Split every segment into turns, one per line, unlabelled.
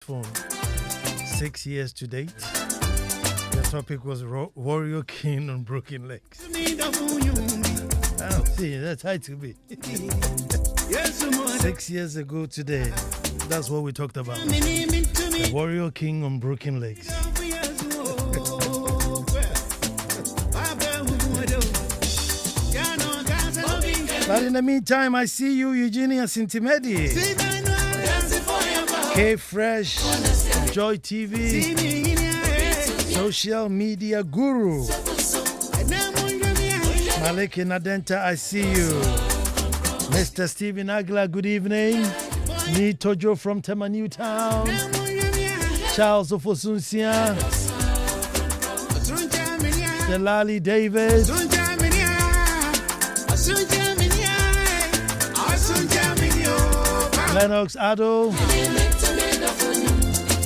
phone. 6 years to date. The topic was Warrior King on Broken Legs. I don't see that's how to be. 6 years ago today, that's what we talked about. The Warrior King on Broken Legs. But in the meantime, I see you, Eugenia Sintimedi, K Fresh, Joy TV, social media guru, Malik Nadenta, I see you, Mr. Stephen Agla, good evening, Ni Tojo from Tema Newtown, Charles Ofosunsia, Delali David, Lennox Ado,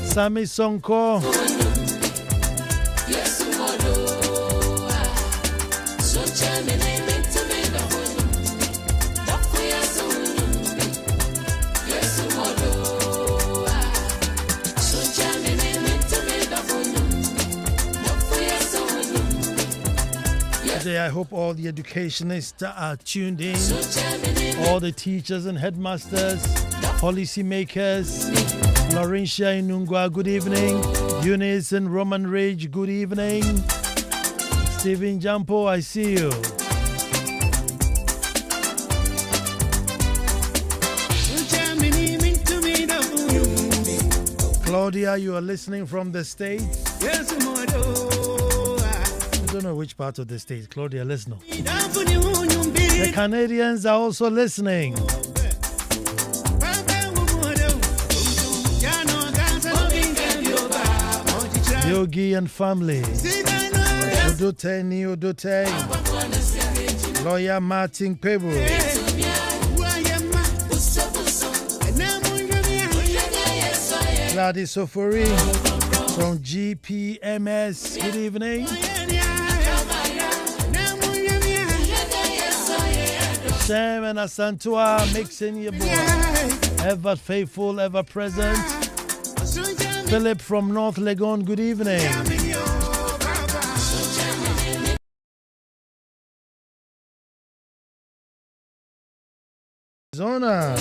Sami Sonko, today I hope all the educationists are tuned in, all the teachers and headmasters, policymakers, Laurentia Inungwa, good evening, Eunice and Roman Rage, good evening, Stephen Jampo, I see you. Claudia, you are listening from the States. I don't know which part of the States. Claudia, listen. The Canadians are also listening. Yogi and family. Odote ni Odote. Lawyer Martin Pebu. Gladys Ofori from GPMS. Good evening. Shem and Asantua mixing your boy. Ever faithful, ever present. Philip from North Legon, good evening. Zona.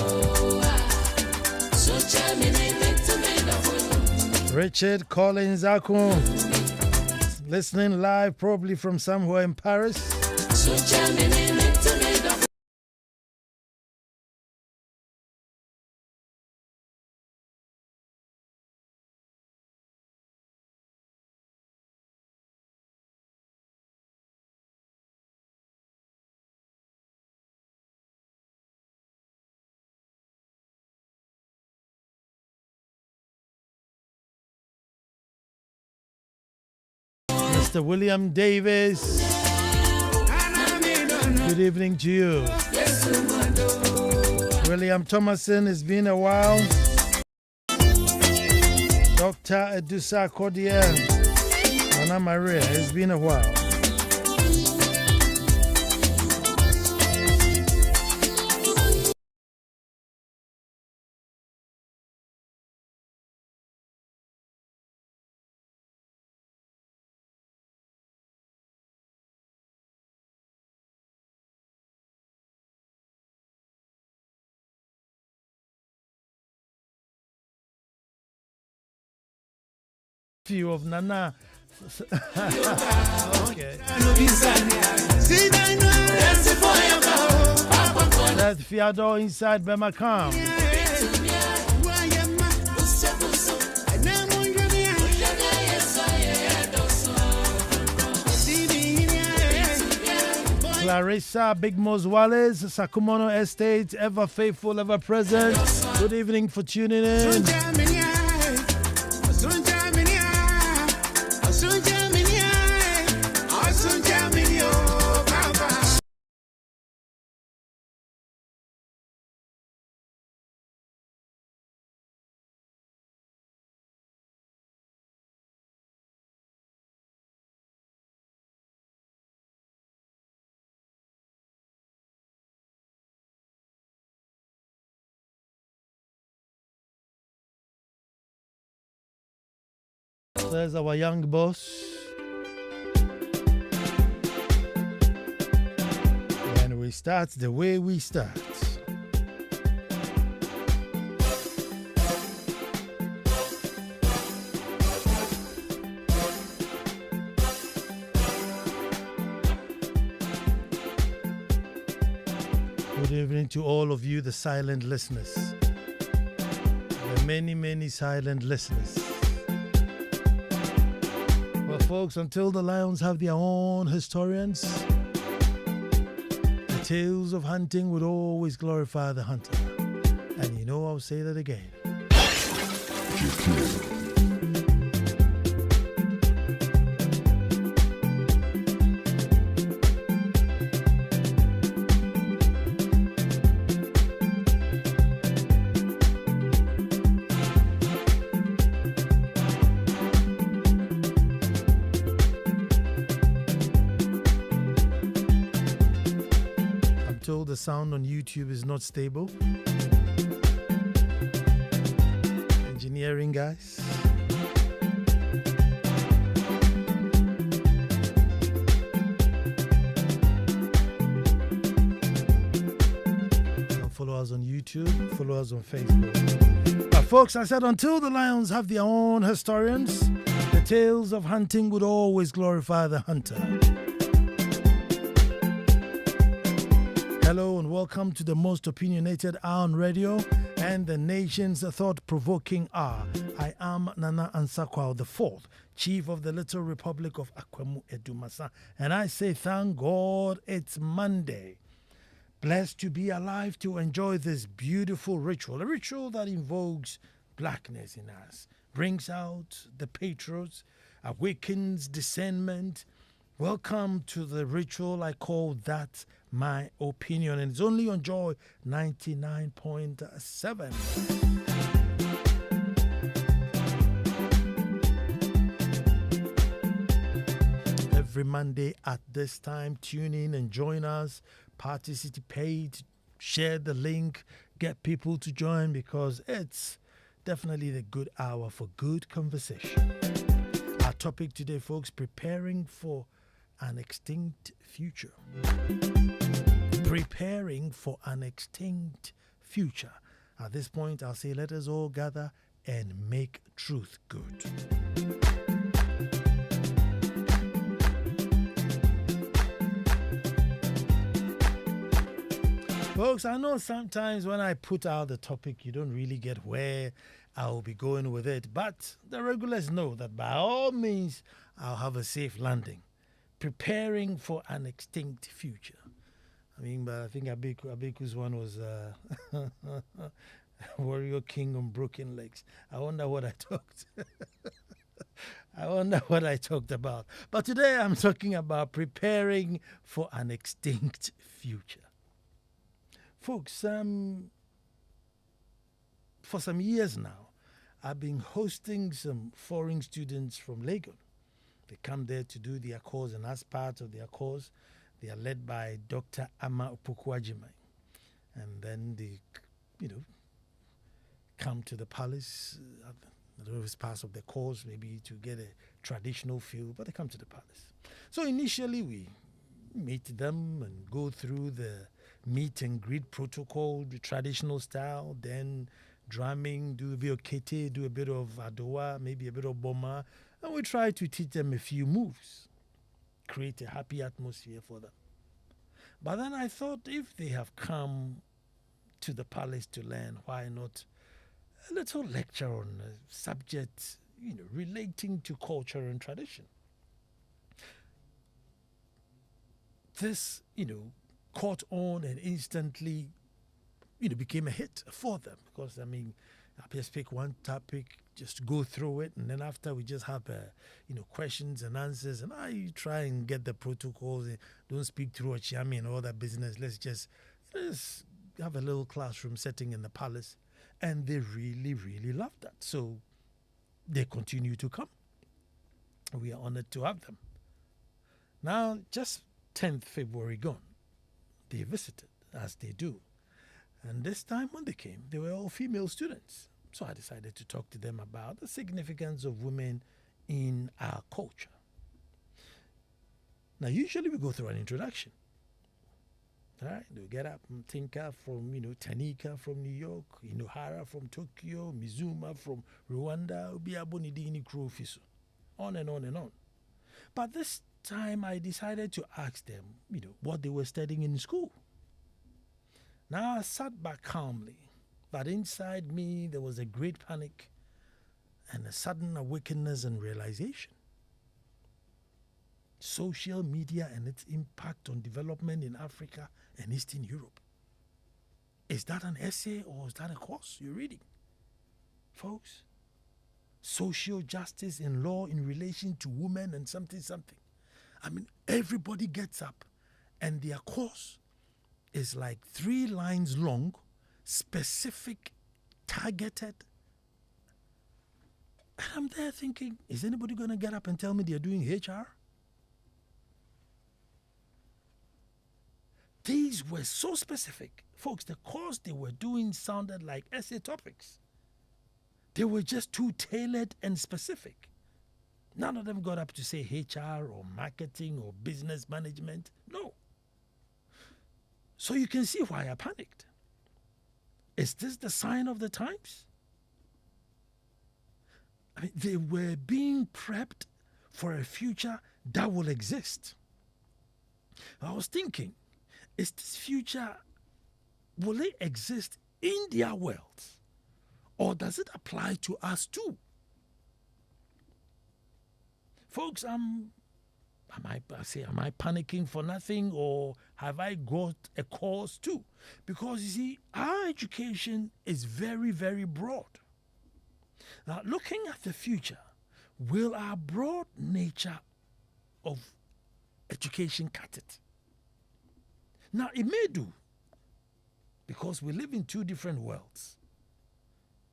Richard Collins Akon. Listening live, probably from somewhere in Paris. Mr. William Davis, good evening to you. William Thomason, it's been a while. Dr. Edusa Cordier, Anna Maria, it's been a while. Few of Nana. Okay. That's Fiado inside Bemakam. Clarissa Big Mos Wallace, Sakumono Estate, ever faithful, ever present. Good evening for tuning in. There's our young boss. And we start the way we start. Good evening to all of you, the silent listeners. The many, many silent listeners. Well, folks, until the lions have their own historians, the tales of hunting would always glorify the hunter. And you know, I'll say that again. The sound on YouTube is not stable. Engineering guys. Follow us on YouTube, follow us on Facebook. But folks, I said until the lions have their own historians, the tales of hunting would always glorify the hunter. Hello and welcome to the most opinionated hour on radio and the nation's thought-provoking hour. I am Nana Ansah Kwao, the fourth Chief of the Little Republic of Akwemu Edumasa, and I say thank God it's Monday. Blessed to be alive to enjoy this beautiful ritual, a ritual that invokes blackness in us, brings out the patriots, awakens discernment. Welcome to the ritual I call That My Opinion, and it's only on Joy 99.7. Every Monday at this time, tune in and join us, participate, share the link, get people to join, because it's definitely the good hour for good conversation. Our topic today, folks, preparing for an extinct future. Preparing for an extinct future. At this point, I'll say, let us all gather and make truth good. Folks, I know sometimes when I put out the topic, you don't really get where I'll be going with it, but the regulars know that by all means, I'll have a safe landing. Preparing for an extinct future. I mean, but I think Abeku's one was Warrior King on Broken Legs. I wonder what I talked. I wonder what I talked about. But today I'm talking about preparing for an extinct future. Folks, for some years now, I've been hosting some foreign students from Lagos. They come there to do their course, and as part of their course, they are led by Dr. Ama Opoku-Agyeman. And then they, come to the palace. I don't know if it's part of the course, maybe to get a traditional feel, but they come to the palace. So initially, we meet them and go through the meet and greet protocol, the traditional style, then drumming, do a bit of kete, do a bit of adowa, maybe a bit of boma, and we try to teach them a few moves, create a happy atmosphere for them. But then I thought, if they have come to the palace to learn, why not a little lecture on a subject, relating to culture and tradition? This, caught on and instantly, became a hit for them, because, I just pick one topic, just go through it, and then after we just have, questions and answers, and I try and get the protocols, and don't speak through a chami and all that business. Let's just have a little classroom setting in the palace, and they really, really love that. So they continue to come. We are honored to have them. Now, just 10th February gone, they visited, as they do. And this time when they came, they were all female students. So I decided to talk to them about the significance of women in our culture. Now, usually we go through an introduction. All right, we get up, Tinka from, Tanika from New York, Inohara from Tokyo, Mizuma from Rwanda, Ubiabonidini Krofiso, on and on and on. But this time I decided to ask them, what they were studying in school. Now I sat back calmly, but inside me there was a great panic and a sudden awakeness and realization. Social media and its impact on development in Africa and Eastern Europe. Is that an essay or is that a course you're reading? Folks, social justice in law in relation to women and something. I mean, everybody gets up and their course is like 3 lines long, specific, targeted. And I'm there thinking, is anybody going to get up and tell me they're doing HR? These were so specific. Folks, the course they were doing sounded like essay topics. They were just too tailored and specific. None of them got up to say HR or marketing or business management. No. So you can see why I panicked. Is this the sign of the times? I mean, they were being prepped for a future that will exist. I was thinking, is this future, will it exist in their world? Or does it apply to us too? Folks, am I panicking for nothing, or have I got a cause too? Because you see, our education is very, very broad. Now, looking at the future, will our broad nature of education cut it? Now, it may do, because we live in 2 different worlds.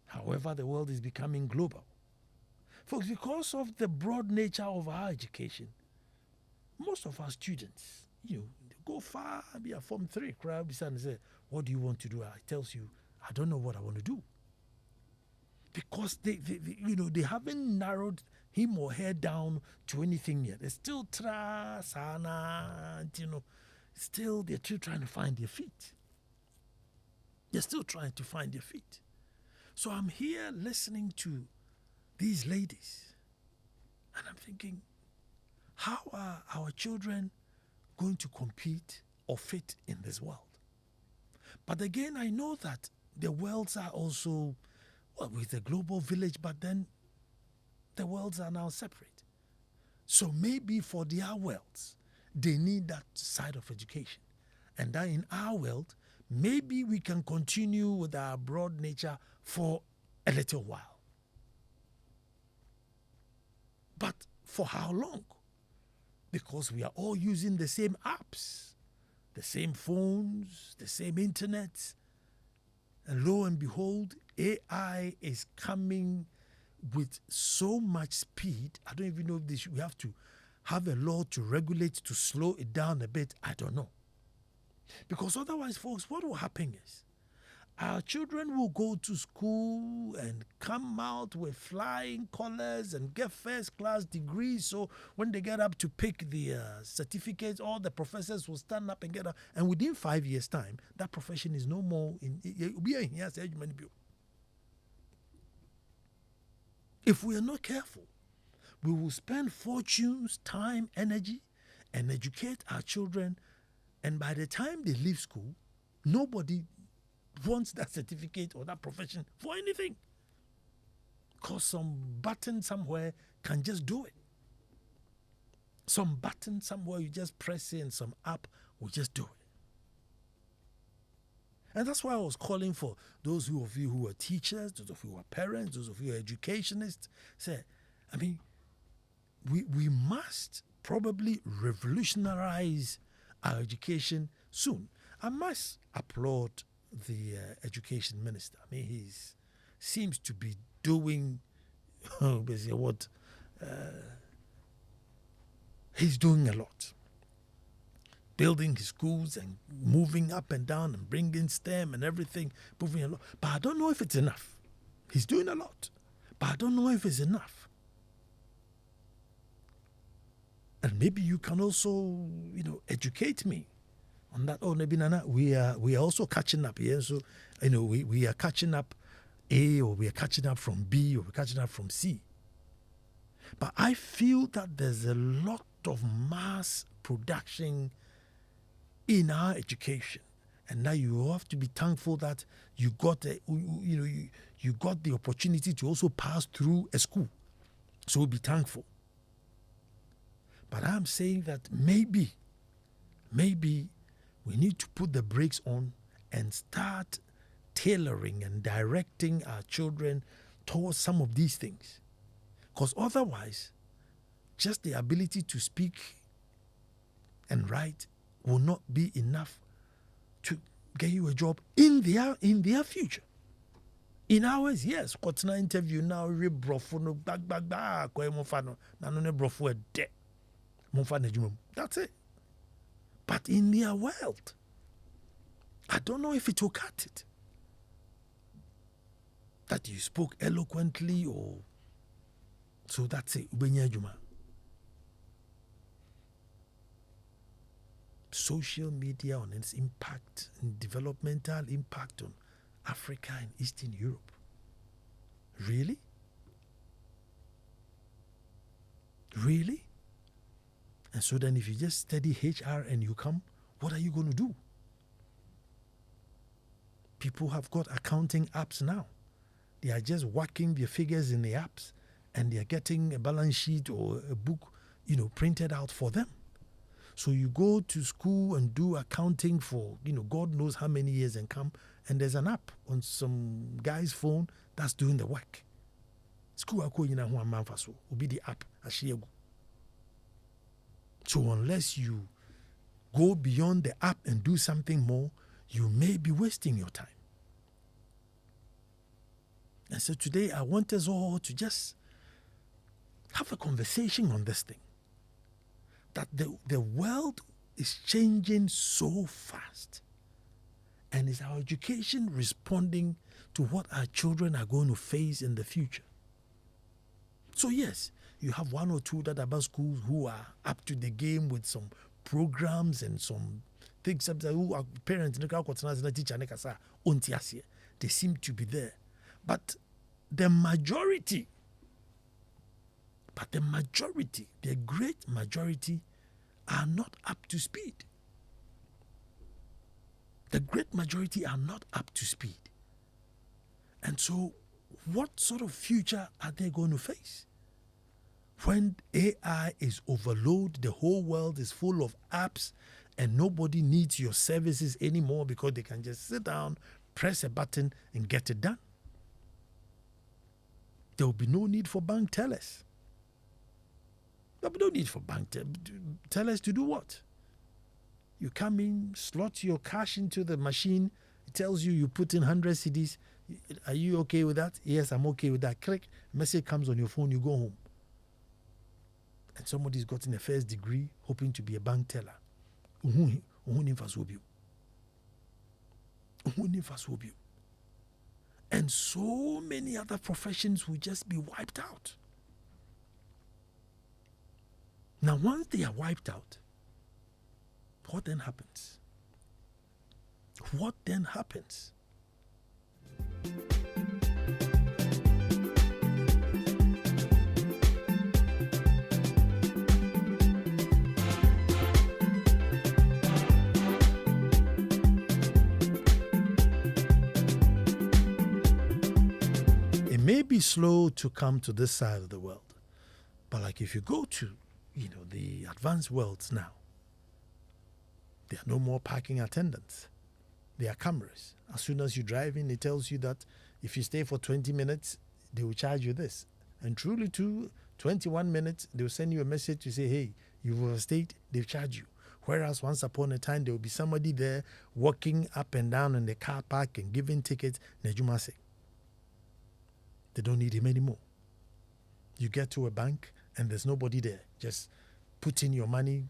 However, the world is becoming global. Folks, because of the broad nature of our education, most of our students, they go far, be a Form 3, crowd, and say, what do you want to do? I tells you, I don't know what I want to do. Because they haven't narrowed him or her down to anything yet. They're still still they're still trying to find their feet. They're still trying to find their feet. So I'm here listening to these ladies, and I'm thinking, how are our children going to compete or fit in this world? But again, I know that the worlds are also, with the global village, but then the worlds are now separate. So maybe for their worlds, they need that side of education. And that in our world, maybe we can continue with our broad nature for a little while. But for how long? Because we are all using the same apps, the same phones, the same internet. And lo and behold, AI is coming with so much speed. I don't even know if we have to have a law to regulate, to slow it down a bit. I don't know. Because otherwise, folks, what will happen is our children will go to school and come out with flying colors and get first-class degrees. So when they get up to pick the certificates, all the professors will stand up and get up. And within 5 years' time, that profession is no more in. If we are not careful, we will spend fortunes, time, energy, and educate our children. And by the time they leave school, nobody wants that certificate or that profession for anything. Because some button somewhere can just do it. Some button somewhere, you just press it and some app will just do it. And that's why I was calling for those of you who are teachers, those of you who are parents, those of you who are educationists. We must probably revolutionize our education soon. I must applaud the education minister. He seems to be doing basically what he's doing a lot. Building his schools and moving up and down and bringing STEM and everything, moving a lot. But I don't know if it's enough. He's doing a lot, but I don't know if it's enough. And maybe you can also, educate me on that. Oh, maybe Nana, we are also catching up. Yeah, so we are catching up A, or we are catching up from B, or we're catching up from C. But I feel that there's a lot of mass production in our education, and now you have to be thankful that you got you got the opportunity to also pass through a school. So be thankful. But I'm saying that maybe we need to put the brakes on and start tailoring and directing our children towards some of these things. Because otherwise, just the ability to speak and write will not be enough to get you a job in their future. In ours, yes, what's an interview now, we brofo no bag ko mo fa no na no ne brofo e de. That's it. But in their world, I don't know if it will cut it. That you spoke eloquently, or so that's it. Social media on its impact and developmental impact on Africa and Eastern Europe. Really? Really? And so then if you just study HR and you come, what are you going to do? People have got accounting apps now. They are just whacking their figures in the apps, and they are getting a balance sheet or a book, printed out for them. So you go to school and do accounting for, God knows how many years, and come, and there's an app on some guy's phone that's doing the work. School will be the app. So unless you go beyond the app and do something more, you may be wasting your time. And so today I want us all to just have a conversation on this thing. That the world is changing so fast. And is our education responding to what our children are going to face in the future? So yes, you have one or two that about schools who are up to the game with some programs and some things who are parents, they seem to be there. But the majority, the great majority, are not up to speed. The great majority are not up to speed. And so, what sort of future are they going to face? When AI is overloaded, the whole world is full of apps, and nobody needs your services anymore because they can just sit down, press a button, and get it done. There will be no need for bank tellers. There will be no need for bank tellers to do what? You come in, slot your cash into the machine. It tells you put in 100 CDs. Are you okay with that? Yes, I'm okay with that. Click. Message comes on your phone. You go home. And somebody's gotten a first degree hoping to be a bank teller. And so many other professions will just be wiped out. Now, once they are wiped out, what then happens? What then happens? It may be slow to come to this side of the world, but like if you go to, the advanced worlds now, there are no more parking attendants. There are cameras. As soon as you drive in, it tells you that if you stay for 20 minutes, they will charge you this. And truly, 21 minutes, they will send you a message to say, hey, you've overstayed, they've charged you. Whereas once upon a time, there will be somebody there walking up and down in the car park and giving tickets. Nejumase. They don't need him anymore. You get to a bank and there's nobody there. Just put in your money.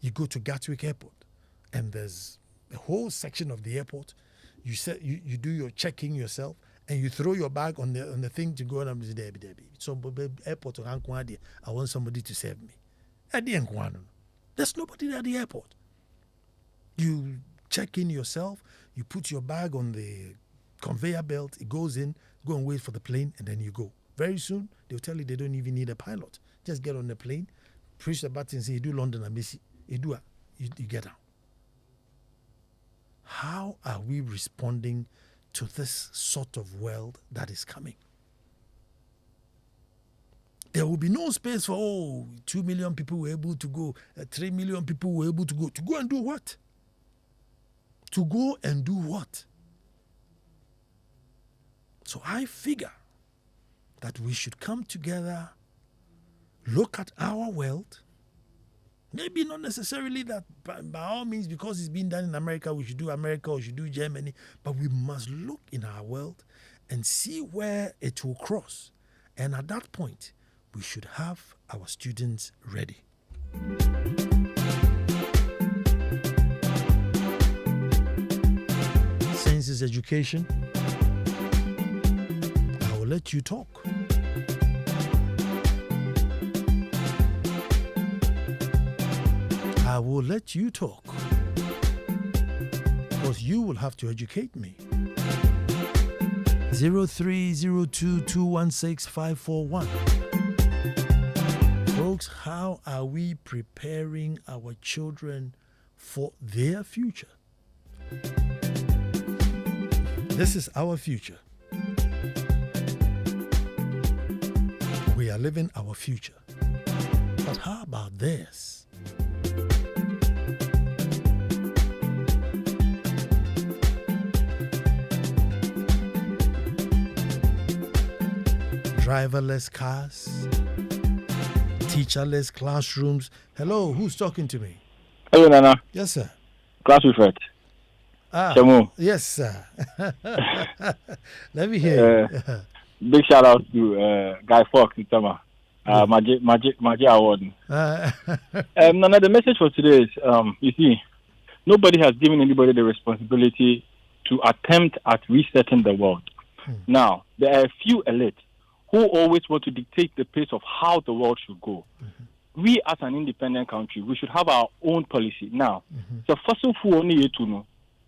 You go to Gatwick Airport and there's a whole section of the airport. You do your checking yourself, and you throw your bag on the thing to go, and I'm just there. So airport I want somebody to serve me. There's nobody at the airport. You check in yourself, you put your bag on the conveyor belt, it goes in, go and wait for the plane, and then you go. Very soon, they'll tell you they don't even need a pilot. Just get on the plane, push the button, say, you do London and Messi, you get out. How are we responding to this sort of world that is coming? There will be no space for, 2 million people were able to go, 3 million people were able to go. To go and do what? To go and do what? So I figure that we should come together, look at our world. Maybe not necessarily that by all means, because it's been done in America, we should do America or we should do Germany. But we must look in our world and see where it will cross. And at that point, we should have our students ready. Since it's education, I will let you talk. I will let you talk, because you will have to educate me. 0302216541. Folks, how are we preparing our children for their future? This is our future. We are living our future. But how about theirs? Driverless cars, teacherless classrooms. Hello, who's talking to me?
Hello, Nana.
Yes, sir.
Class prefect.
Chamu. Yes, sir. Let me hear you.
Big shout out to Guy Fawkes in Tama. Maji Award. Nana, the message for today is, you see, nobody has given anybody the responsibility to attempt at resetting the world. Now, there are a few elites who always want to dictate the pace of how the world should go. We, as an independent country, we should have our own policy. Now, the fossil fuel only yet to know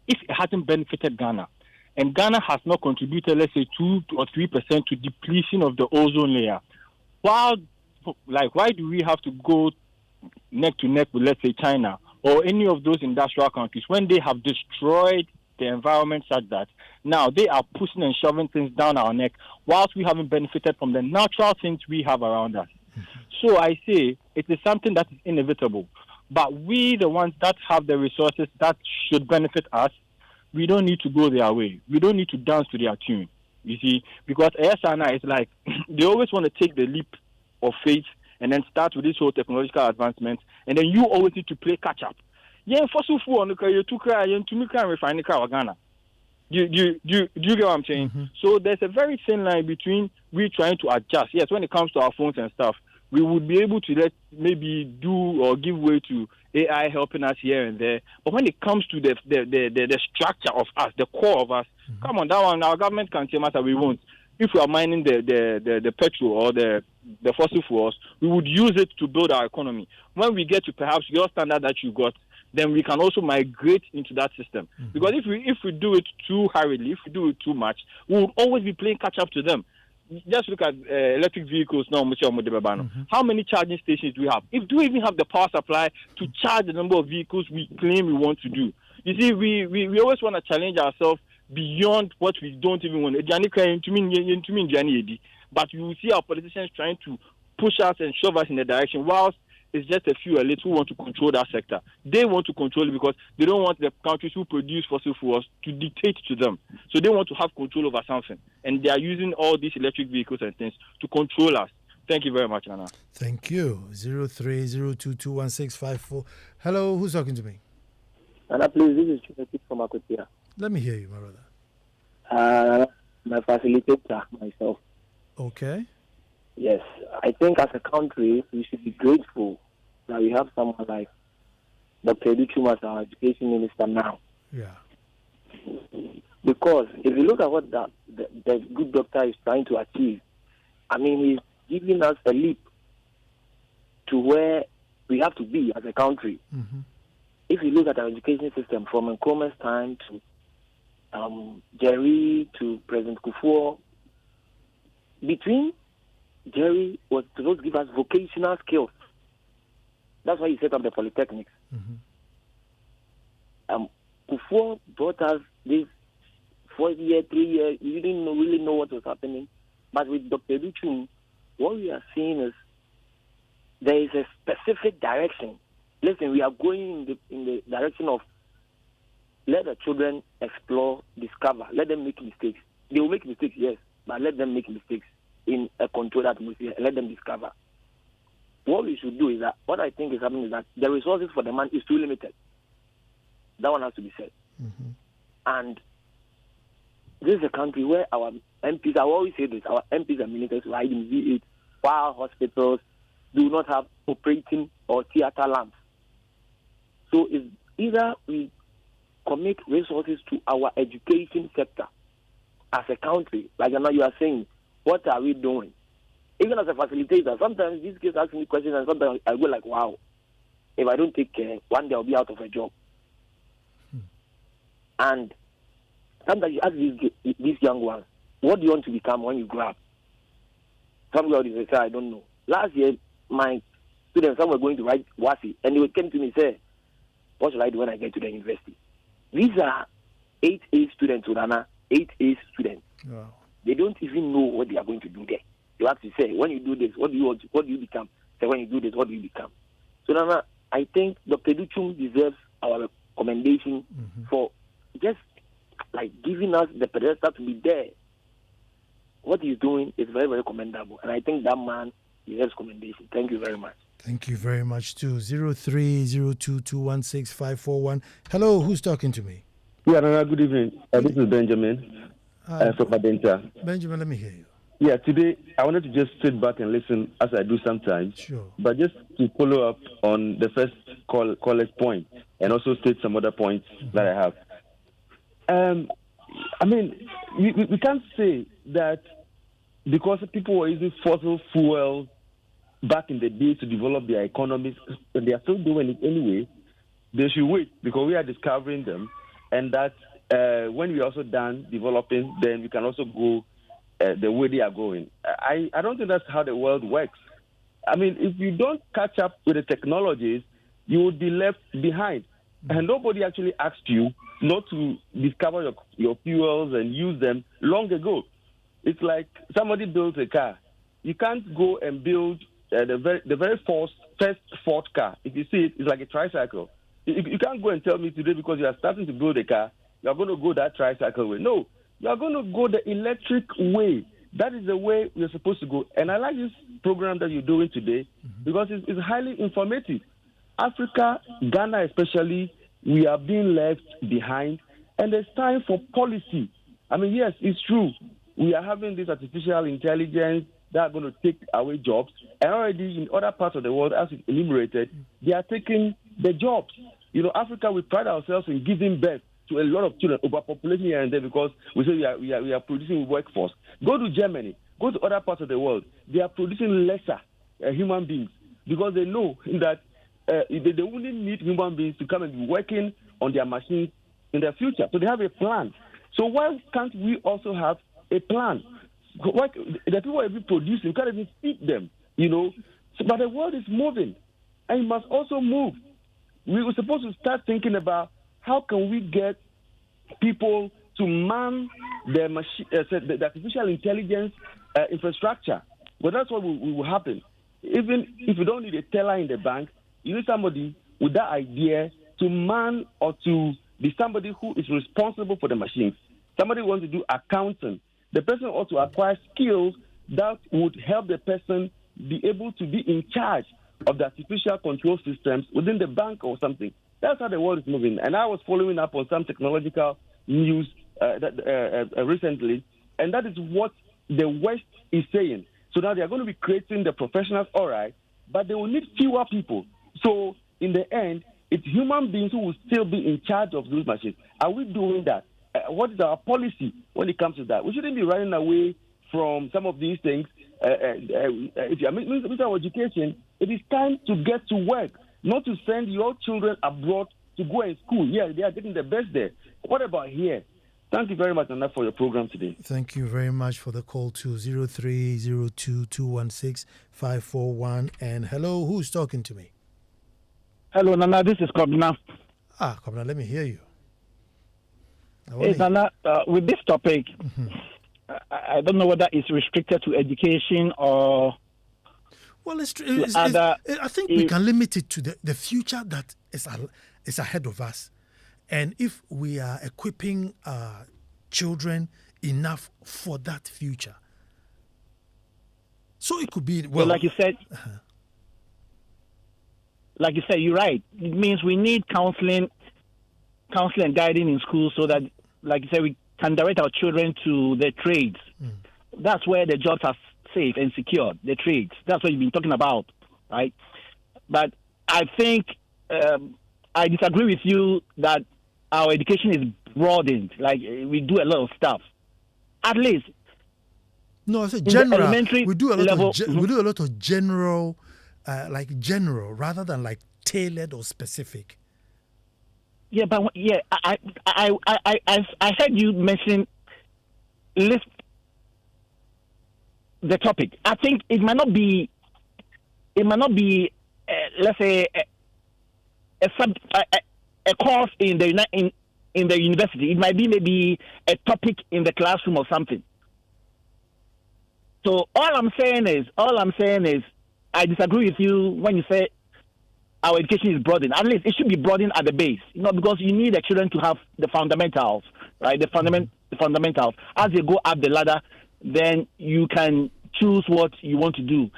if it hasn't benefited Ghana, and Ghana has not contributed, let's say, 2 or 3% to depletion of the ozone layer. Why do we have to go neck to neck with, let's say, China or any of those industrial countries when they have destroyed the environment such that now they are pushing and shoving things down our neck whilst we haven't benefited from the natural things we have around us? So I say it is something that is inevitable. But we, the ones that have the resources that should benefit us, we don't need to go their way. We don't need to dance to their tune, you see, because ASANA is like, they always want to take the leap of faith and then start with this whole technological advancement, and then you always need to play catch up. Yeah, fossil fuel on the car, you took to me can refine the car Ghana. Do you get what I'm saying? So there's a very thin line between we trying to adjust. Yes, when it comes to our phones and stuff, we would be able to maybe do or give way to AI helping us here and there. But when it comes to the structure of us, the core of us, come on, that one, our government can tell us that we won't. If we are mining the petrol or the fossil fuels, we would use it to build our economy. When we get to perhaps your standard that you got, then we can also migrate into that system. Because if we do it too hurriedly, if we do it too much, we will always be playing catch up to them. Just look at electric vehicles now. How many charging stations do we have? Do we even have the power supply to charge the number of vehicles we claim we want to do? You see, we always want to challenge ourselves beyond what we don't even want. But you will see our politicians trying to push us and shove us in the direction, whilst it's just a few elites who want to control that sector. They want to control it because they don't want the countries who produce fossil fuels to dictate to them. So they want to have control over something. And they are using all these electric vehicles and things to control us. Thank you very much, Nana.
Thank you. 0302216544. Hello, who's talking to me?
Nana, please, this is Chukati from Akotia.
Let me hear you, my brother.
My facilitator, myself.
Okay.
Yes, I think as a country, we should be grateful that we have someone like Dr. Educhuma as our education minister now.
Yeah.
Because if you look at what the good doctor is trying to achieve, I mean, he's giving us a leap to where we have to be as a country.
Mm-hmm.
If you look at our education system from Nkrumah's time to Jerry to President Kufuor, between Jerry was supposed to give us vocational skills. That's why he set up the polytechnics.
Mm-hmm.
Kufuor brought us this 4-year, 3-year, you didn't really know what was happening. But with Dr. Duchung, what we are seeing is there is a specific direction. Listen, we are going in the direction of let the children explore, discover, let them make mistakes. They will make mistakes, yes, but let them make mistakes in a controlled atmosphere and let them discover. What we should do is that, what I think is happening is that the resources for the man is too limited. That one has to be said.
Mm-hmm.
And this is a country where our MPs, I always say this, our MPs and ministers ride in V8 while hospitals do not have operating or theater lamps. So it's either we commit resources to our education sector as a country, like now you are saying, what are we doing? Even as a facilitator, sometimes these kids ask me questions and sometimes I go like, wow, if I don't take care, one day I'll be out of a job. And sometimes you ask these young ones, what do you want to become when you grow up? Some girl say, I don't know. Last year, my students, some were going to write WASI, and they came to me and said, what should I do when I get to the university? These are 8A students, Urana, 8A students.
Wow.
They don't even know what they are going to do there. You have to say, when you do this, what do you become? Say, when you do this, what do you become? So, Nana, I think Dr. Duchung deserves our commendation for just like giving us the pedestal to be there. What he's doing is very, very commendable. And I think that man deserves commendation. Thank you very much.
Thank you very much, too. 0302216541. Hello, who's talking to me?
Yeah, Nana, good evening. This is Benjamin from Adenta.
Benjamin, let me hear you.
Yeah, today I wanted to just sit back and listen as I do sometimes.
Sure.
But just to follow up on the first caller's point and also state some other points that I have. I mean, we can't say that because people were using fossil fuels back in the day to develop their economies, and they are still doing it anyway, they should wait because we are discovering them, and that when we are also done developing, then we can also go the way they are going. I don't think that's how the world works. I mean, if you don't catch up with the technologies, you will be left behind. And nobody actually asked you not to discover your fuels and use them long ago. It's like somebody builds a car. You can't go and build the very first Ford car. If you see it, it's like a tricycle. You can't go and tell me today because you are starting to build a car, you are going to go that tricycle way. No, you are going to go the electric way. That is the way you're supposed to go. And I like this program that you're doing today because it's highly informative. Africa, Ghana especially, we are being left behind, and it's time for policy. I mean, yes, it's true. We are having this artificial intelligence that are going to take away jobs. And already in other parts of the world, as it's enumerated, they are taking the jobs. You know, Africa, we pride ourselves in giving birth to a lot of children, overpopulation here and there because we say we are producing workforce. Go to Germany, go to other parts of the world. They are producing lesser human beings because they know that they only need human beings to come and be working on their machines in the future. So they have a plan. So why can't we also have a plan? Why, the people are producing, we can't even feed them, you know. So, but the world is moving, and it must also move. We were supposed to start thinking about how can we get people to man the artificial intelligence infrastructure. But that's what will happen. Even if you don't need a teller in the bank, you need somebody with that idea to man or to be somebody who is responsible for the machines. Somebody wants to do accounting. The person ought to acquire skills that would help the person be able to be in charge of the artificial control systems within the bank or something. That's how the world is moving. And I was following up on some technological news recently, and that is what the West is saying. So now they are going to be creating the professionals, all right, but they will need fewer people. So in the end, it's human beings who will still be in charge of those machines. Are we doing that? what is our policy when it comes to that? We shouldn't be running away from some of these things. If you are Minister of Education, it is time to get to work, not to send your children abroad to go in school. Yeah, they are getting the best there. What about here? Thank you very much, Anna, for your program today.
Thank you very much for the call to 0302216541. And hello, who's talking to me?
Hello, Nana. This is Kobna.
Kobna, let me hear you.
Hey, Nana, with this topic, I don't know whether it's restricted to education or...
Well, I think we can limit it to the future that is ahead of us. And if we are equipping children enough for that future. So it could be...
Well, like you said... Like you said, you're right. It means we need counseling and guiding in school so that, like you said, we can direct our children to the trades. That's where the jobs are safe and secure, the trades. That's what you've been talking about, right? But I think I disagree with you that our education is broadened. Like, we do a lot of stuff. At least.
No, I said general. We do a lot of general, general, rather than like tailored or specific.
Yeah, but I heard you mention list the topic. I think it might not be let's say a course in the university. It might be maybe a topic in the classroom or something. So all I'm saying is I disagree with you when you say our education is broadened. At least it should be broadened at the base, because you need the children to have the fundamentals, right? The fundamentals. As they go up the ladder, then you can choose what you want to do.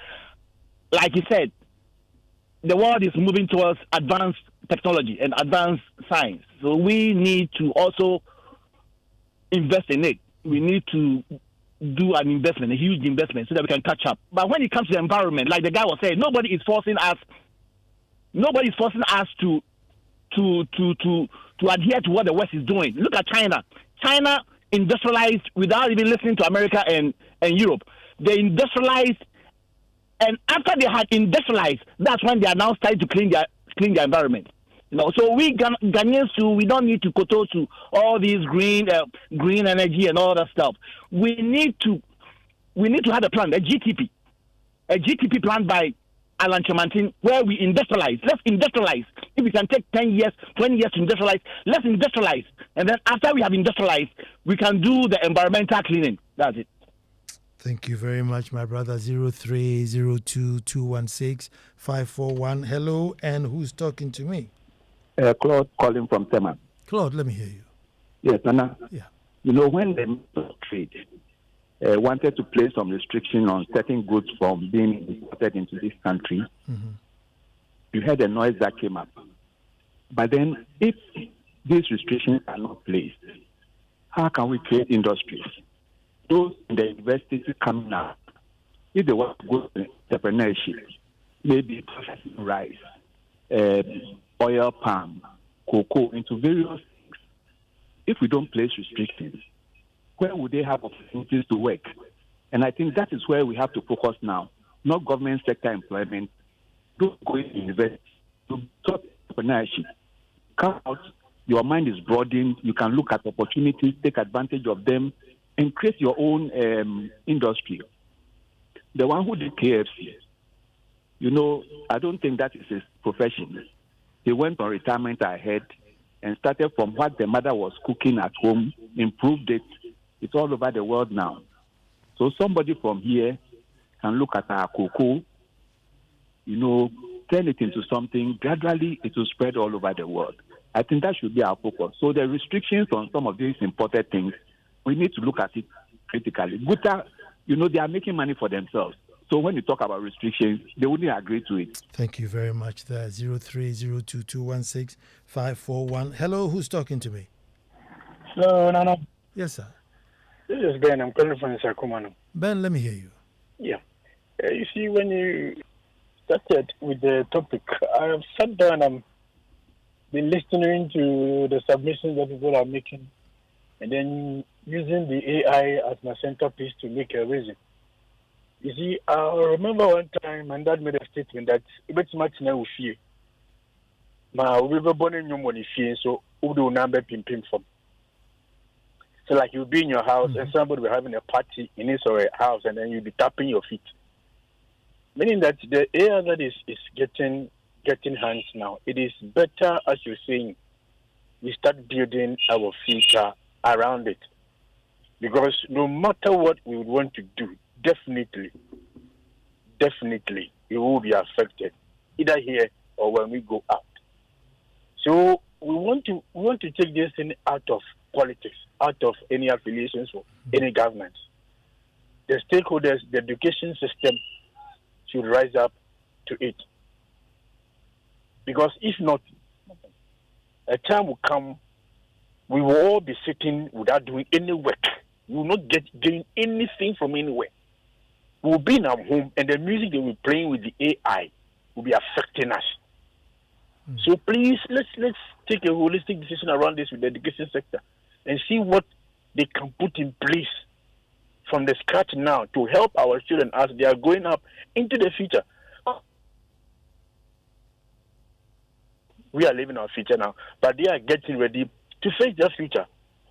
Like you said, the world is moving towards advanced technology and advanced science. So we need to also invest in it. We need to do an investment, a huge investment, so that we can catch up. But when it comes to the environment, like the guy was saying, nobody is forcing us to adhere to what the West is doing. Look at China. China industrialized without even listening to America and Europe. They industrialized, and after they had industrialized, that's when they are now starting to clean their environment. So we Ghanaians too, we don't need to kowtow to all these green energy and all that stuff. We need to have a plan, a GTP plan by Alan Chamantin, where we industrialize. Let's industrialize. If we can take 10 years, 20 years to industrialize, let's industrialize. And then after we have industrialized, we can do the environmental cleaning. That's it.
Thank you very much, my brother. 0302216541. Hello, and who's talking to me?
Claude calling from Tema.
Claude, let me hear you.
Yes, Nana.
Yeah.
When the Minister of Trade wanted to place some restriction on certain goods from being imported into this country, you heard the noise that came up. But then, if these restrictions are not placed, how can we create industries? Those in the universities coming out, if they want to go to entrepreneurship, maybe processing rice, oil palm, cocoa, into various things, if we don't place restrictions, where would they have opportunities to work? And I think that is where we have to focus now, not government sector employment. Don't go to university to talk entrepreneurship. Come out, your mind is broadened, you can look at opportunities, take advantage of them, and create your own industry. The one who did KFC, I don't think that is his profession. He went on retirement ahead and started from what the mother was cooking at home, improved it. It's all over the world now. So somebody from here can look at our cocoa, turn it into something. Gradually, it will spread all over the world. I think that should be our focus. So the restrictions on some of these imported things, we need to look at it critically. Guta, they are making money for themselves. So when you talk about restrictions, they wouldn't agree to it.
Thank you very much. There, 0302216541. Hello, who's talking to me?
Hello, Nana.
Yes, sir.
This is Ben. I'm calling from Ansah Kwao.
Ben, let me hear you.
Yeah. You see, when you started with the topic, I have sat down and been listening to the submissions that people are making. and then using the AI as my centerpiece to make a reason. You see, I remember one time my dad made a statement that it's much now fear. My we were born in your money fear, so who do number pim from? So like you'll be in your house and somebody will be having a party in his or her house, and then you'll be tapping your feet. Meaning that the AI that is getting hands now. It is better, as you're saying, we start building our future around it. Because no matter what we would want to do, definitely, it will be affected, either here or when we go out. So we want to take this thing out of politics, out of any affiliations or any government. The stakeholders, the education system should rise up to it. Because if not, a time will come, we will all be sitting without doing any work. We will not gain anything from anywhere. We will be in our home, and the music that we're playing with the AI will be affecting us. So please, let's take a holistic decision around this with the education sector and see what they can put in place from the scratch now to help our children as they are going up into the future. We are living our future now, but they are getting ready to face their future.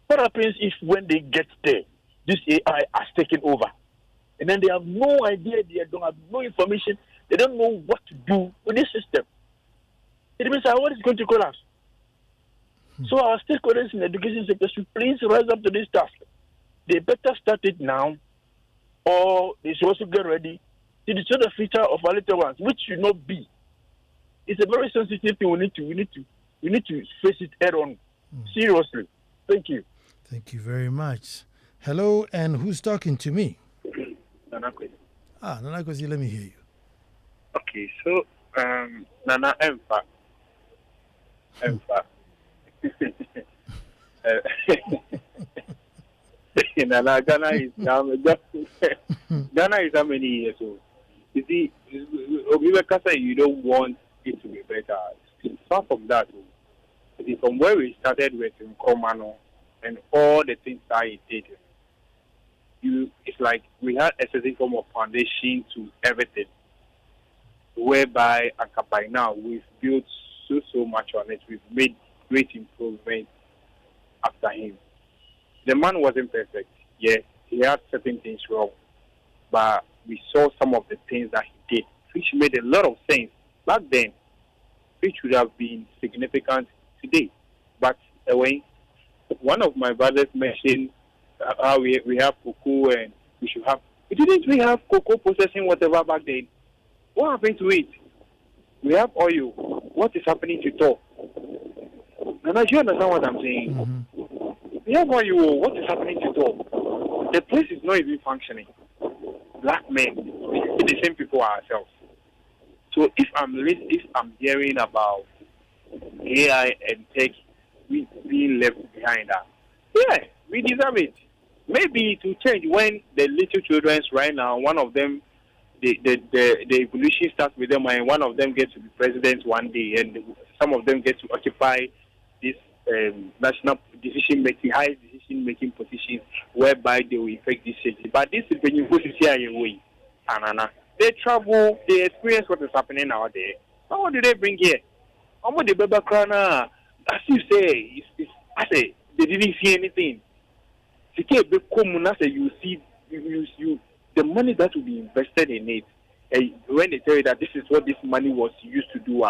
What happens if when they get there, this AI has taken over, and then they have no idea, they don't have no information, they don't know what to do with this system? It means what is going to collapse. So our stakeholders in the education sector should please rise up to this task. They better start it now, or they should also get ready to destroy the future of our little ones, which should not be. It's a very sensitive thing. We need to face it head on. Seriously. Thank you.
Thank you very much. Hello, and who's talking to me?
Nana Kwesi.
Nana Kwesi, let me hear you.
Okay, so Nana Emfa. Nana, Ghana is how many years old? You see, you don't want it to be better. It's far from that. You see, from where we started with Nkrumah and all the things that he did, it's like we had a certain form of foundation to everything, whereby by now we've built so much on it. We've made great improvement after him. The man wasn't perfect. Yes, he had certain things wrong, but we saw some of the things that he did, which made a lot of sense back then, which would have been significant today. But anyway, one of my brothers mentioned how we have cocoa and we should have. Didn't we have cocoa processing whatever back then? What happened to it? We have oil. What is happening to talk? And do you understand what I'm saying? We have oil. What is happening to talk? The place is not even functioning. Black men, the same people are ourselves. So if I'm hearing about AI and tech being left behind us, yeah, we deserve it. Maybe to change when the little children right now, one of them, the evolution starts with them, and one of them gets to be president one day, and some of them get to occupy this national high decision making positions whereby they will affect this city. But this is when you go to see they travel, they experience what is happening out there. But what do they bring here? How much the baby crana? As you say, I say they didn't see anything. You see, you the money that will be invested in it. When they tell you that this is what this money was used to do,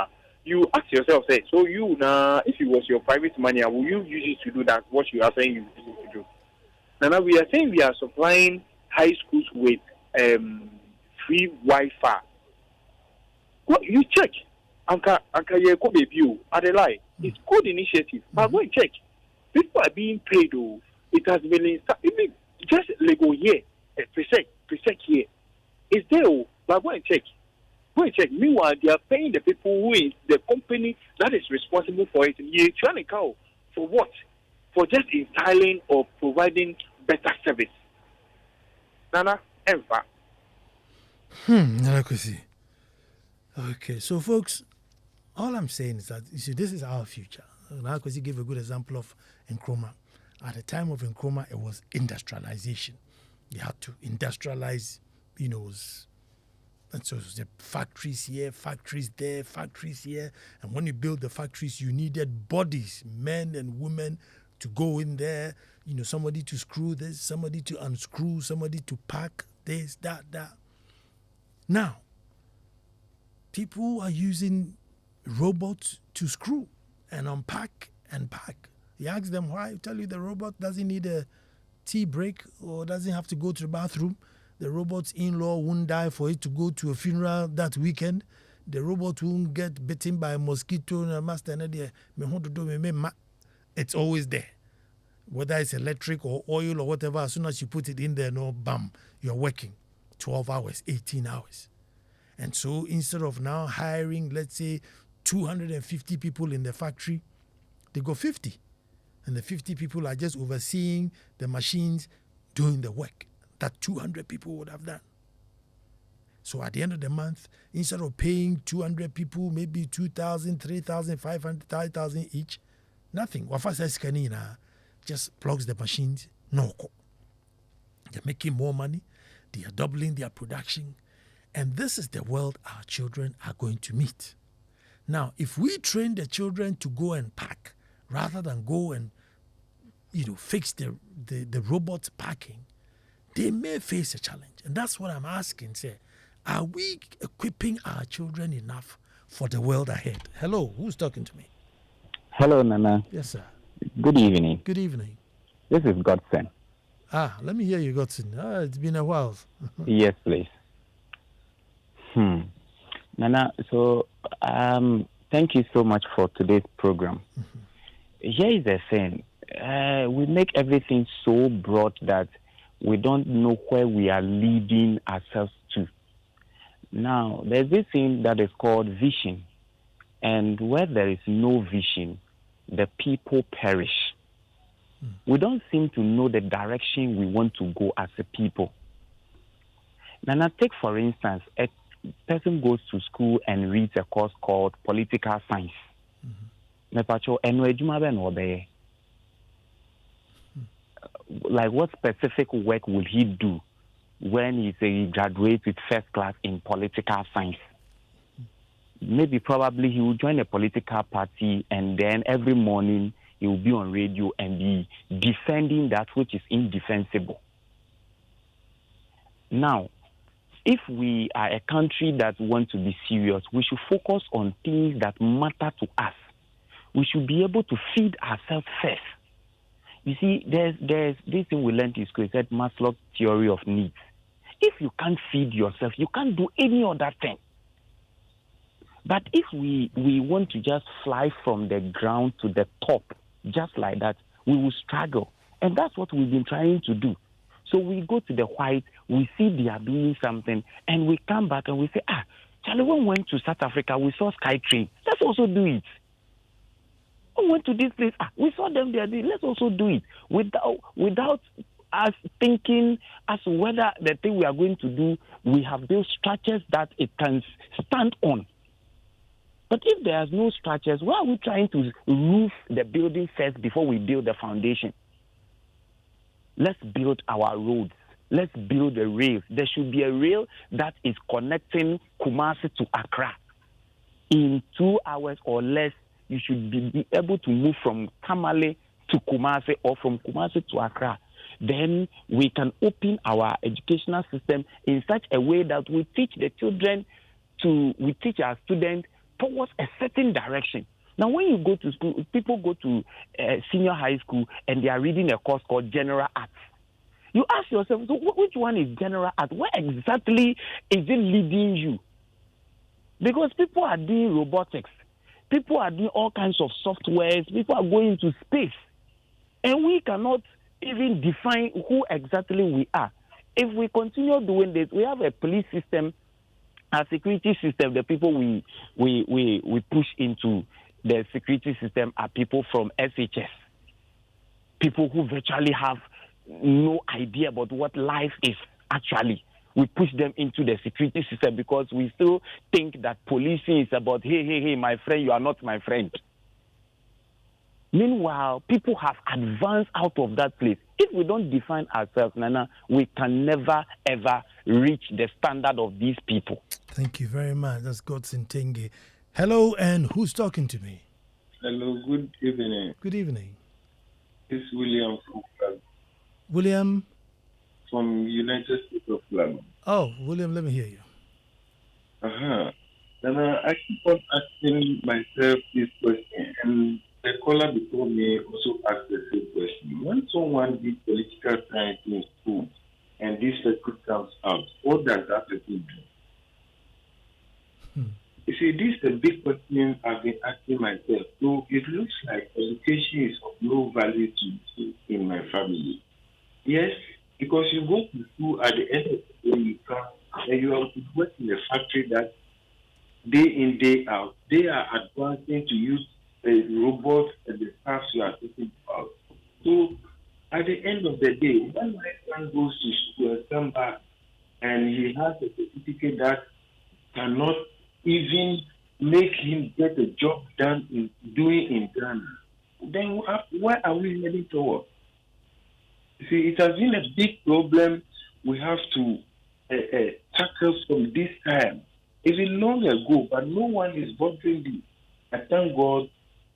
you ask yourself, say, so you now, if it was your private money, will you use it to do that? What you are saying you use it to do? Now we are saying we are supplying high schools with free Wi-Fi. Well, you check. Anka Yeko baby, Adelaide. It's good initiative. But go and check. People are being paid. It has been even just Lego here, precept here. It's there. But go and check. Meanwhile, they are paying the people who is the company that is responsible for it. You're trying to go for what? For just installing or providing better service. Nana, Emfa.
Nana Kwesi. Okay, so folks, all I'm saying is that you see, this is our future. Nana Kwesi gave a good example of Nkrumah. At the time of Nkrumah, it was industrialization. You had to industrialize, and so it was the factories here, factories there, factories here. And when you build the factories, you needed bodies, men and women, to go in there. Somebody to screw this, somebody to unscrew, somebody to pack this, that. Now, people are using robots to screw and unpack and pack. You ask them why, tell you the robot doesn't need a tea break or doesn't have to go to the bathroom. The robot's in-law won't die for it to go to a funeral that weekend. The robot won't get bitten by a mosquito. It's always there. Whether it's electric or oil or whatever, as soon as you put it in there, bam, you're working 12 hours, 18 hours. And so instead of now hiring, let's say, 250 people in the factory, they go 50. And the 50 people are just overseeing the machines doing the work that 200 people would have done. So at the end of the month, instead of paying 200 people, maybe 2,000, 3,500, 5,000 each, nothing. Just plugs the machines. No. They're making more money. They are doubling their production. And this is the world our children are going to meet. Now, if we train the children to go and pack, rather than go and fix the robot packing, they may face a challenge. And that's what I'm asking. Are we equipping our children enough for the world ahead? Hello, who's talking to me?
Hello, Nana.
Yes, sir.
Good evening.
Good evening.
This is Godson.
Let me hear you, Godson. It's been a while.
Yes, please. Nana, so thank you so much for today's program.
Mm-hmm.
Here is the thing. We make everything so broad that we don't know where we are leading ourselves to. Now, there's this thing that is called vision. And where there is no vision, the people perish. We don't seem to know the direction we want to go as a people. Now, take for instance, a person goes to school and reads a course called political science. Like, what specific work will he do when he graduates with first class in political science? Maybe probably he will join a political party, and then every morning he will be on radio and be defending that which is indefensible. Now, if we are a country that wants to be serious, we should focus on things that matter to us. We should be able to feed ourselves first. You see, there's this thing we learned in school. It said Maslow's theory of needs. If you can't feed yourself, you can't do any other thing. But if we want to just fly from the ground to the top, just like that, we will struggle. And that's what we've been trying to do. So we go to the white, we see they are doing something, and we come back and we say, Charlie, when we went to South Africa, we saw SkyTrain. Let's also do it. We went to this place, we saw them there. Let's also do it without us thinking as to whether the thing we are going to do, we have built structures that it can stand on. But if there's no structures, why are we trying to roof the building first before we build the foundation? Let's build our roads. Let's build a rail. There should be a rail that is connecting Kumasi to Accra. In 2 hours or less, you should be able to move from Tamale to Kumasi or from Kumasi to Accra. Then we can open our educational system in such a way that we teach the children we teach our students towards a certain direction. Now, when you go to school, people go to senior high school and they are reading a course called General Arts. You ask yourself, so which one is General Arts? Where exactly is it leading you? Because people are doing robotics. People are doing all kinds of softwares. People are going to space. And we cannot even define who exactly we are. If we continue doing this, we have a police system, a security system. The people we push into the security system are people from SHS. People who virtually have no idea about what life is actually. We push them into the security system because we still think that policing is about, hey, my friend, you are not my friend. Meanwhile, people have advanced out of that place. If we don't define ourselves, Nana, we can never, ever reach the standard of these people.
Thank you very much. That's Godson Tenge. Hello, and who's talking to me?
Hello, good evening.
Good evening.
It's William from Flag.
William?
From United States of Flag.
Oh, William, let me hear you.
And I keep on asking myself this question, and the caller before me also asked the same question. When someone did political science in school and this circuit comes out, what does that person do? You see, this is a big question I've been asking myself. So it looks like education is of no value to me in my family. Yes, because you go to school at the end of the day, you come and you have to work in a factory that day in, day out, they are advancing to use the robots and the stuff you are talking about. So at the end of the day, when my son goes to school and come back and he has a certificate that cannot even make him get a job done in Ghana, then where are we heading towards? See, it has been a big problem we have to tackle from this time. It's been long ago, but no one is bothering this. I thank God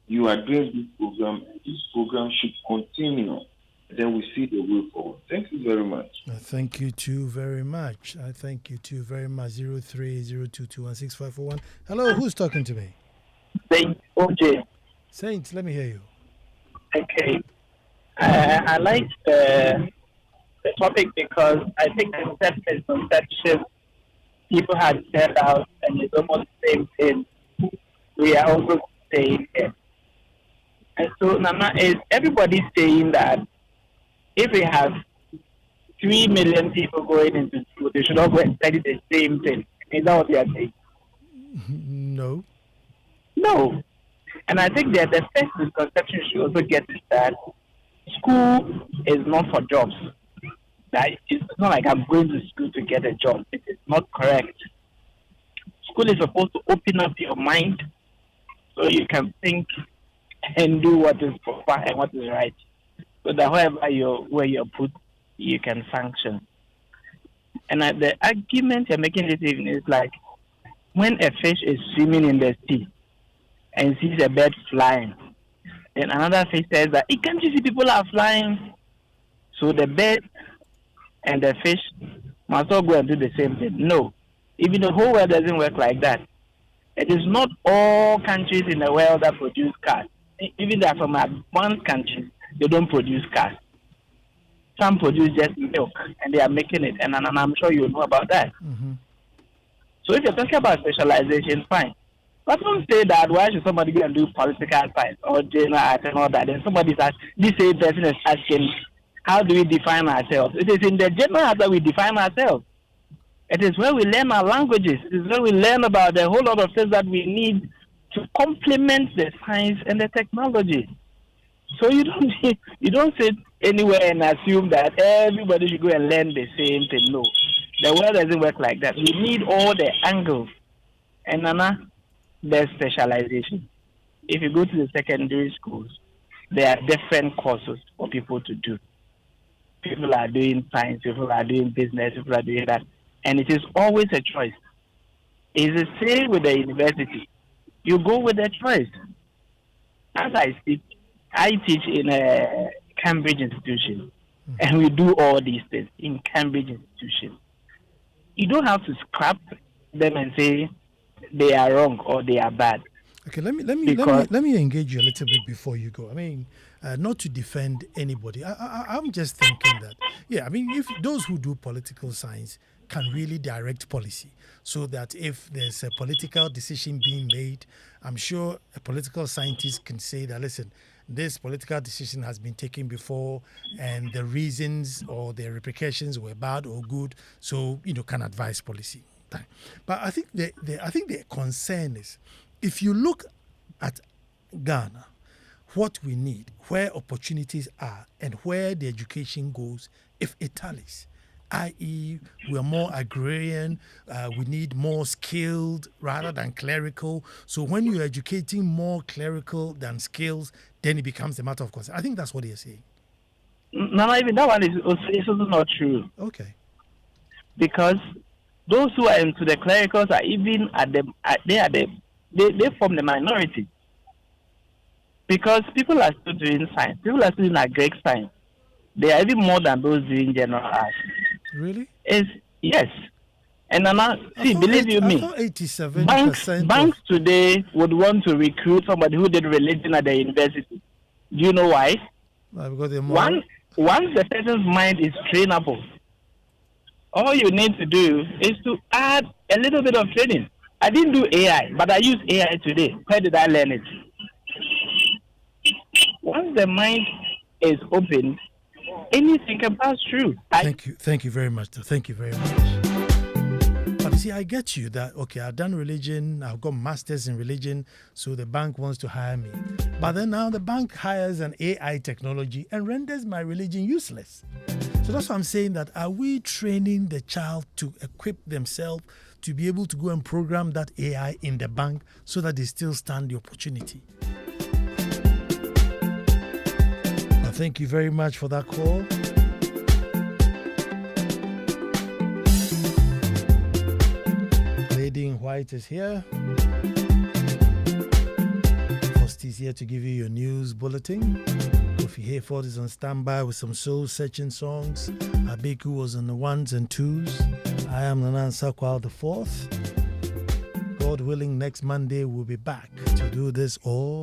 you are doing this program, and this program should continue. Then we see the way forward. Thank you very much.
Thank you too very much. I thank you too very much. 0302216541. Hello, who's talking to me?
Saint OJ.
Saint, let me hear you.
Okay. I like the topic because I think the set misconception people had set out, and it's almost the same thing we are also saying here. And so, Nana, is everybody saying that if we have 3 million people going into school, they should all go and study the same thing? Is that what they are saying?
No.
No. And I think that the first misconception should also get is that school is not for jobs. That it's not like I'm going to school to get a job. It is not correct. School is supposed to open up your mind so you can think and do what is proper and what is right. So that where you're put, you can function. And the argument you're making this evening is like when a fish is swimming in the sea and sees a bird flying, then another fish says that, can't you see people are flying? So the bird and the fish must all go and do the same thing. No. Even the whole world doesn't work like that. It is not all countries in the world that produce cars. Even that from advanced countries, they don't produce cars. Some produce just milk, and they are making it, and I'm sure you know about that.
Mm-hmm.
So if you're talking about specialization, fine. But don't say that, why should somebody go and do political science or general art and all that? Then somebody says, this same person is asking, how do we define ourselves? It is in the general art that we define ourselves. It is where we learn our languages. It is where we learn about the whole lot of things that we need to complement the science and the technology. So you don't sit anywhere and assume that everybody should go and learn the same thing. No. The world doesn't work like that. We need all the angles. And Nana, there's specialization. If you go to the secondary schools, there are different courses for people to do. People are doing science, people are doing business, people are doing that. And it is always a choice. It's the same with the university. You go with the choice. As I speak, I teach in a Cambridge institution, and we do all these things in Cambridge institution. You don't have to scrap them and say they are wrong or they are bad.
Okay, let me engage you a little bit before you go. I mean, not to defend anybody. I'm just thinking that, if those who do political science can really direct policy, so that if there's a political decision being made, I'm sure a political scientist can say that, listen, this political decision has been taken before, and the reasons or the repercussions were bad or good, so can advise policy. But I think the concern is, if you look at Ghana, what we need, where opportunities are, and where the education goes, if it tallies, i.e., we're more agrarian, we need more skilled rather than clerical. So when you're educating more clerical than skills, then it becomes a matter of concern. I think that's what you're saying.
No, even that one is also not true.
Okay.
Because those who are into the clericals are even they form the minority. Because people are still doing science, people are still doing agric science. They are even more than those doing general arts.
Really?
Yes. And believe you me,
87%
banks today would want to recruit somebody who did religion at the university. Do you know why?
Because they're more...
Once the person's mind is trainable, all you need to do is to add a little bit of training. I didn't do AI, but I use AI today. Where did I learn it? Once the mind is open, anything can pass through.
Thank you very much. Thank you very much. But see, I get you that, okay, I've done religion, I've got masters in religion, so the bank wants to hire me. But then now the bank hires an AI technology and renders my religion useless. So that's why I'm saying that, are we training the child to equip themselves to be able to go and program that AI in the bank so that they still stand the opportunity? But thank you very much for that call. Lady in White is here. First is here to give you your news bulletin. Kofi Hayford is on standby with some soul-searching songs. Abeku was on the ones and twos. I am Ansah Kwao the fourth. God willing, next Monday we'll be back to do this all